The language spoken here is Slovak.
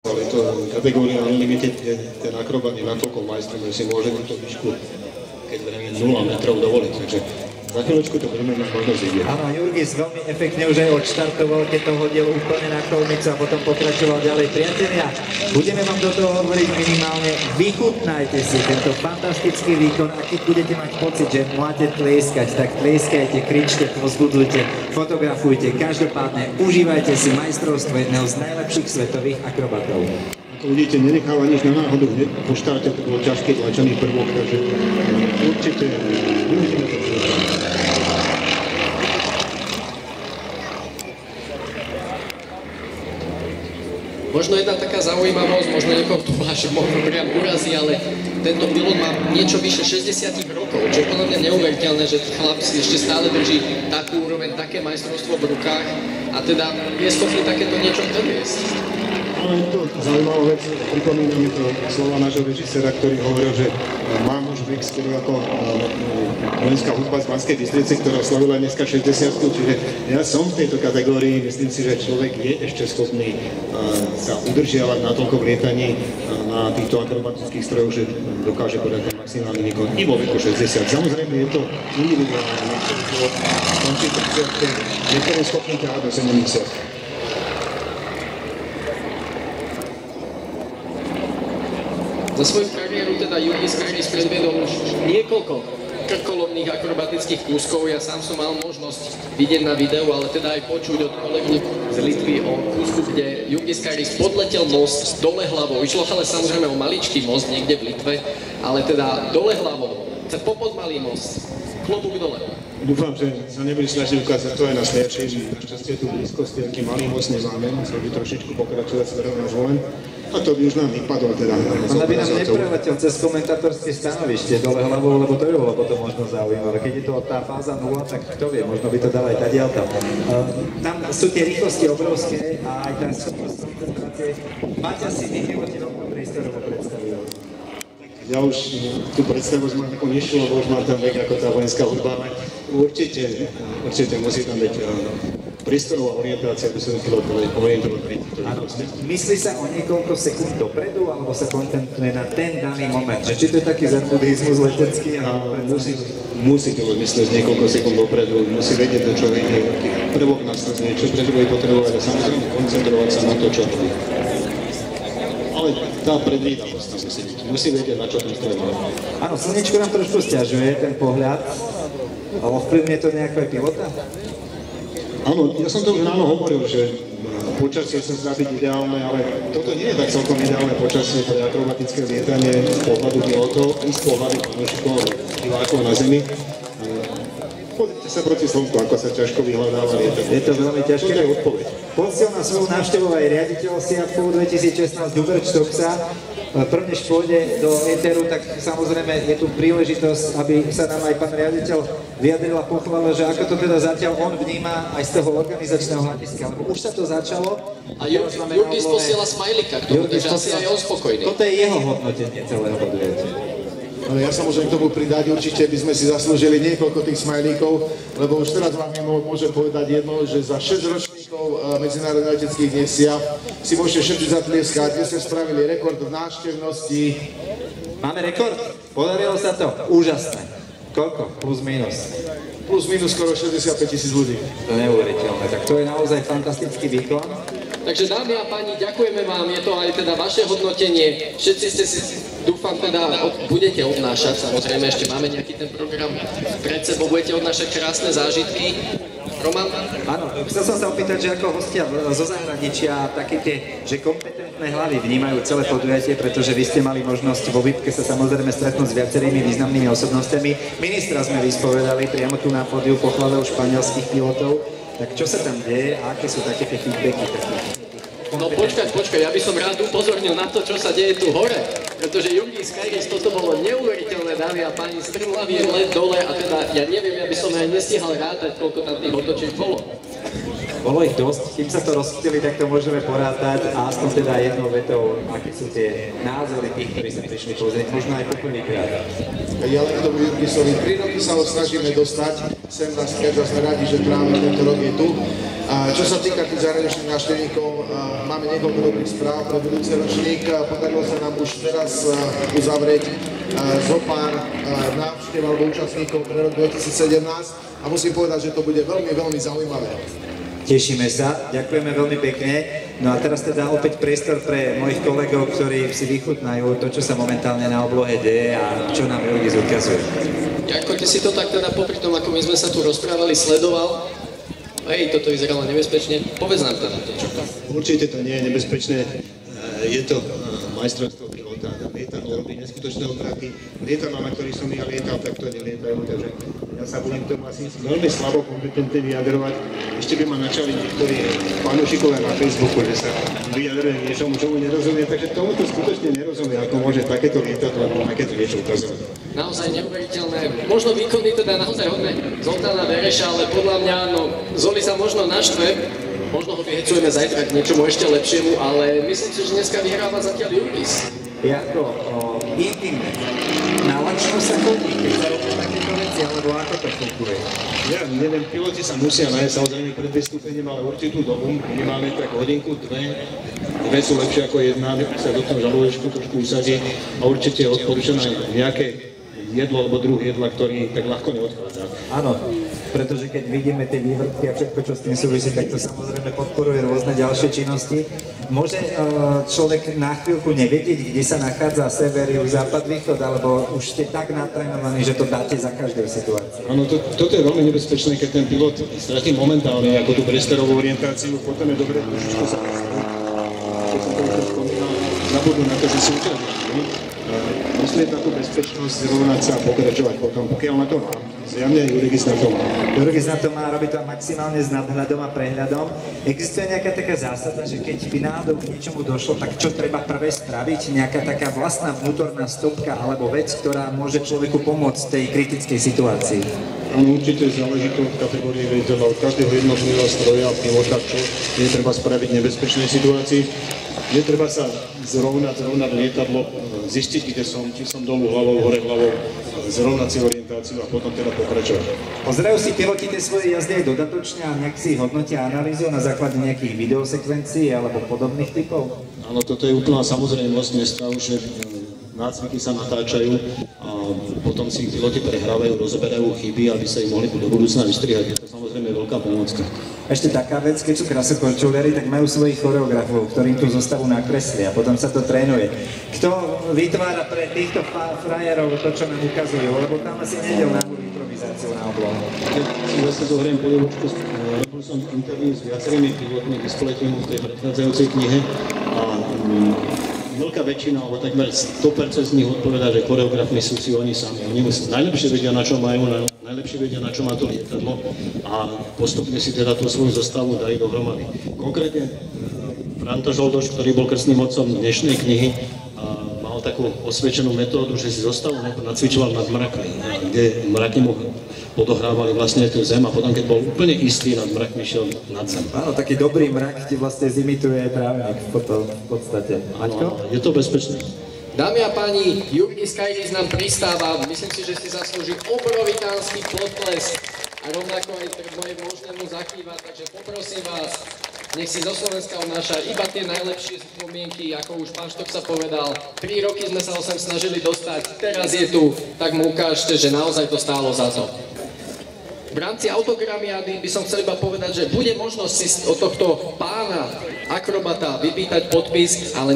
Ale to kategória Unlimited, kde ten akrobat je natoľko majstrom, že si môže túto výšku, keď vrejme 0 metrov dovoliť. Takže za chvíľočku to budeme mať možnosť vidieť. Áno, Jurgis veľmi efektne už aj odštartoval, keď to hodil úplne na kolnicu a potom pokračoval ďalej. Priatelia, budeme vám do toho hovoriť minimálne. Vychutnajte si tento fantastický výkon a keď budete mať pocit, že máte tlieskať, tak tlieskajte, kričte, pozbudzujte, fotografujte. Každopádne užívajte si majstrovstvo jedného z najlepších svetových akrobatov. Ako vidíte, nenecháva nič na náhodu, hneď po štarte to bol ťažký tlačený prvok, takže určite využíme to. Možno jedna taká zaujímavosť, možno niekoho tu možno priam urazí, ale tento pilot má niečo vyše 60 rokov, čo je podľa mňa neuveriteľné, že chlap si ešte stále drží takú úroveň, také majstrovstvo v rukách a teda je schopný takéto niečo predviesť. Ale je to zaujímavá vec, pripomína mi to slova nášho režisera, ktorý hovoril, že mám už vek skoro ako vojenská hudba z Banskej Bystrice, ktorá slavila dneska 60, čiže ja som v tejto kategórii, myslím si, že človek je ešte schopný sa udržiavať natoľko v lietaní na týchto akrobatických strojoch, že dokáže podať ten maximálny výkon i vo veku 60. Samozrejme je to individuálne, niektorý končí 30, niektorý schopný ťahať do 70. Za svoju kariéru teda Jurgis Kairis predviedol už niekoľko krkolomných akrobatických kúskov. Ja sám som mal možnosť vidieť na videu, ale teda aj počuť od kolegu z Litvy o kúsku, kde Jurgis Kairis podletel most dole hlavou. Išlo ale samozrejme o maličký most niekde v Litve, ale teda dole hlavou. Popod malý most. Klobúk dole. Dúfam, že sa nebudeš snažiť ukázať to aj na smerčí. Našťastie tu v blízkosti, aký malý most nemáme, musel by trošičku pokračovať smerom na Zvolen. A to by už nám vypadlo teda. On by nám neprevatil cez komentátorské stanovište dole hlavou, lebo to by bolo potom možno zaujímavé. Keď je to tá fáza 0, tak kto vie, možno by to dal aj tadiaľto. Tam sú tie rýchlosti obrovské a aj tá schopnosť koncentrácie. Máte asi nevyvoteľnú prístorovo predstavil. Ja už tú predstavu z mám ako nižšiu, lebo už mám tam vek ako tá vojenská hudba. Určite musí tam byť priestorová orientácia, aby som pilot orientovať pri týchto rýchlosti. Myslí sa o niekoľko sekúnd dopredu, alebo sa koncentruje na ten daný moment? Že či to je taký zen buddhizmus letecký? Musí pilot myslieť niekoľko sekúnd dopredu, musí vedieť, do čo vedie, prvok nasledne, čo pre bude potrebovať a samozrejme koncentrovať sa na to, čo robí. Ale tá predvídavosť tam musí vedieť, na čo ten stroj má. Áno, slnečko nám trošku sťažuje ten pohľad. Ovplyvňuje to nejako aj pilota? Áno, ja som to už ráno hovoril, že počasie sa zdá byť ideálne, ale toto nie je tak celkom ideálne počasie pre akrobatické lietanie z pohľadu pilotov i z pohľadu fanúšikov divákov na zemi. Pozrite sa proti slnku, ako sa ťažko vyhľadáva lietanie. Je to veľmi ťažké. To je odpoveď. Posiel na svoju návštevu aj riaditeľ SIAPu 2016 Hubert Štoksa. Prvne, než pôjde do éteru, tak samozrejme je tu príležitosť, aby sa nám aj pán riaditeľ vyjadril a pochválil, že ako to teda zatiaľ on vníma aj z toho organizačného hľadiska. Lebo už sa to začalo. A Jurgis posiela smajlika, ktorý je asi aj on spokojný. Toto je jeho hodnotenie celého podujatia. Ale ja sa môžem k tomu pridať, určite by sme si zaslúžili niekoľko tých smajlíkov, lebo už teraz vám môžem povedať jedno, že za 6 ročníkov medzinárodných leteckých dní SIAP si môžete všetci zatlieskať, kde sme spravili rekord v návštevnosti. Máme rekord? Podarilo sa to? Úžasné. Koľko? Plus minus? Plus minus skoro 65 000 ľudí. To je neuveriteľné, tak to je naozaj fantastický výkon. Takže dámy a páni, ďakujeme vám, je to aj teda vaše hodnotenie. Všetci ste si, dúfam teda, budete odnášať, samozrejme ešte máme nejaký ten program pred sebou, budete odnášať krásne zážitky. Roman? Áno, chcel som sa opýtať, že ako hostia zo zahraničia také tie, že kompetentné hlavy vnímajú celé podujatie, pretože vy ste mali možnosť vo VIPke sa samozrejme stretnúť s viacerými významnými osobnostiami. Ministra sme vyspovedali priamo tu na pódiu pochválil španielských pilotov. Tak čo sa tam deje a aké sú také tie feedbacky? No počkaj, ja by som rád upozornil na to, čo sa deje tu hore. Pretože Jurgis Kairis, toto bolo neuveriteľné, dámy a páni, strmlavý let dole a teda ja neviem, ja by som aj nestihal rátať, koľko tam tých otočiek bolo. Bolo ich dosť, kým sa to rozptýli, tak to môžeme porátať a aspoň teda jednou vetou, aké sú tie názory tých, ktorí sa prišli pozrieť, možno aj poprvýkrát. Ja len k tomu Jurgisovi, 3 roky sa ho snažíme dostať, sem na Skerda, sme radi, že práve tento rok je tu. Čo sa týka tých zahraničných návštevníkov, máme niekoľko dobrých správ pre budúci ročník. Podarilo sa nám už teraz uzavrieť zo pár návštev alebo účastníkov pre rok 2017 a musím povedať, že to bude veľmi, veľmi zaujímavé. Tešíme sa, ďakujeme veľmi pekne. No a teraz teda opäť priestor pre mojich kolegov, ktorí si vychutnajú to, čo sa momentálne na oblohe deje a čo nám Jurgis ukazuje. Ako ty si to tak teda popri tom, ako my sme sa tu rozprávali, sledoval? Hej, toto vyzeralo nebezpečne. Povedz nám teda to, čo to. Určite to nie je nebezpečné. Je to majstrovstvo pilota. Lietadlo robí neskutočné obraty. Lietadla, na ktorých som ja lietal, tak to nelietajú, takže ja sa budem k tomu asi veľmi slabo kompetentne vyjadrovať. Ešte by ma načali niektorí fanúšikovia na Facebooku, že sa vyjadrujem niečomu, čomu nerozumie, takže tomuto skutočne nerozumie, ako môže takéto lietadlo alebo takéto niečo ukazovať. Naozaj neuveriteľné. Možno výkony teda naozaj hodné Zoltána Vereša, ale podľa mňa, no, Zoli sa možno naštve, možno ho vyhecujeme zajtra k niečomu ešte lepšiemu, ale myslím si, že dneska vyhráva zatiaľ Jurgis. Jako intimné. Nalačilo sa chodí, keď sa robia takéto veci, alebo ako to funguje? Ja neviem, piloti sa musia nájsť samozrejme pred vystúpením, ale určitú dobu, minimálne tak hodinku, dve sú lepšie ako jedna, sa do toho žalúdečku trošku usadí a určite je odporúčané nejaké jedlo alebo druh jedla, ktorý tak ľahko neodchádza. Áno, pretože keď vidíme tie vývrtky a všetko, čo s tým súvisí, tak to samozrejme podporuje rôzne ďalšie činnosti. Môže človek na chvíľku nevedieť, kde sa nachádza sever, juh, západ, východ, alebo už ste tak natrénovaní, že to dáte za každej situácie? Áno, toto je veľmi nebezpečné, keď ten pilot stratí momentálne ako tú priestorovú orientáciu, potom je dobre trošičku sa postaviť. Keď som to už spomínal, zabudnú na to, že sú účastníci. Myslieť na tú bezpečnosť, zrovnať sa a pokračovať potom, pokiaľ na to má. Zjavne Jurgis na to má. Jurgis na to má, robí to maximálne s nadhľadom a prehľadom. Existuje nejaká taká zásada, že keď by náhodou k niečomu došlo, tak čo treba prvé spraviť? Nejaká taká vlastná vnútorná stopka alebo vec, ktorá môže človeku pomôcť v tej kritickej situácii? Áno, určite záleží to od kategórie veliteľa, od každého jednotlivého stroja a pilota, čo je treba spraviť v nebezpečnej situácii. Je treba sa zrovnať lietadlo, zistiť, kde som, či som dolu hlavou, hore hlavou, zrovnať si orientáciu a potom teda pokračovať. Pozerajú si piloti tie svoje jazdy aj dodatočne a nejak si hodnotia analýzu na základe nejakých videosekvencií alebo podobných typov? Áno, toto je úplná samozrejmosť dneska už, že nácviky sa natáčajú a potom si piloti prehrávajú, rozoberajú chyby, aby sa ich mohli do budúcna vystrihať. Je to samozrejme veľká pomôcka. Ešte taká vec, keď sú krasokorčuliari, tak majú svojich choreografov, ktorým tú zostavu nakreslia a potom sa to trénuje. Kto vytvára pre týchto frajerov to, čo nám ukazujú, lebo tam asi nejde o náhodnú improvizáciu na oblohu. Keď si zase zohriem polievočku, robil som interview s viacerými pilotmi Displetim v tej predchádzajúcej knihe a veľká väčšina, alebo takmer 100% z nich odpovedá, že choreografmi sú si oni sami. Oni najlepšie vedia, na čo majú, najlepšie vedia, na čo má to lietadlo a postupne si teda tú svoju zostavu dajú dohromady. Konkrétne Franto Žoldoš, ktorý bol krstným otcom dnešnej knihy, mal takú osvedčenú metódu, že si zostavu nacvičoval nad mrakmi, kde mraky mu odohrávali vlastne tú zem a potom, keď bol úplne istý nad mrakmi, šiel nad zem. Áno, taký dobrý mrak ti vlastne zimituje aj trávnik v podstate. Áno, je to bezpečné. Dámy a páni, Jurgis Kairis nám pristáva, myslím si, že si zaslúži obrovitánsky potlesk a rovnako aj moje možnému zakývať, takže poprosím vás, nech si zo Slovenska odnáša iba tie najlepšie spomienky, ako už pán Štoksa povedal. 3 roky sme sa ho sem snažili dostať, teraz je tu, tak mu ukážte, že naozaj to stálo za to. V rámci autogramiády by som chcel iba povedať, že bude možnosť si od tohto pána akrobata vypýtať podpis, ale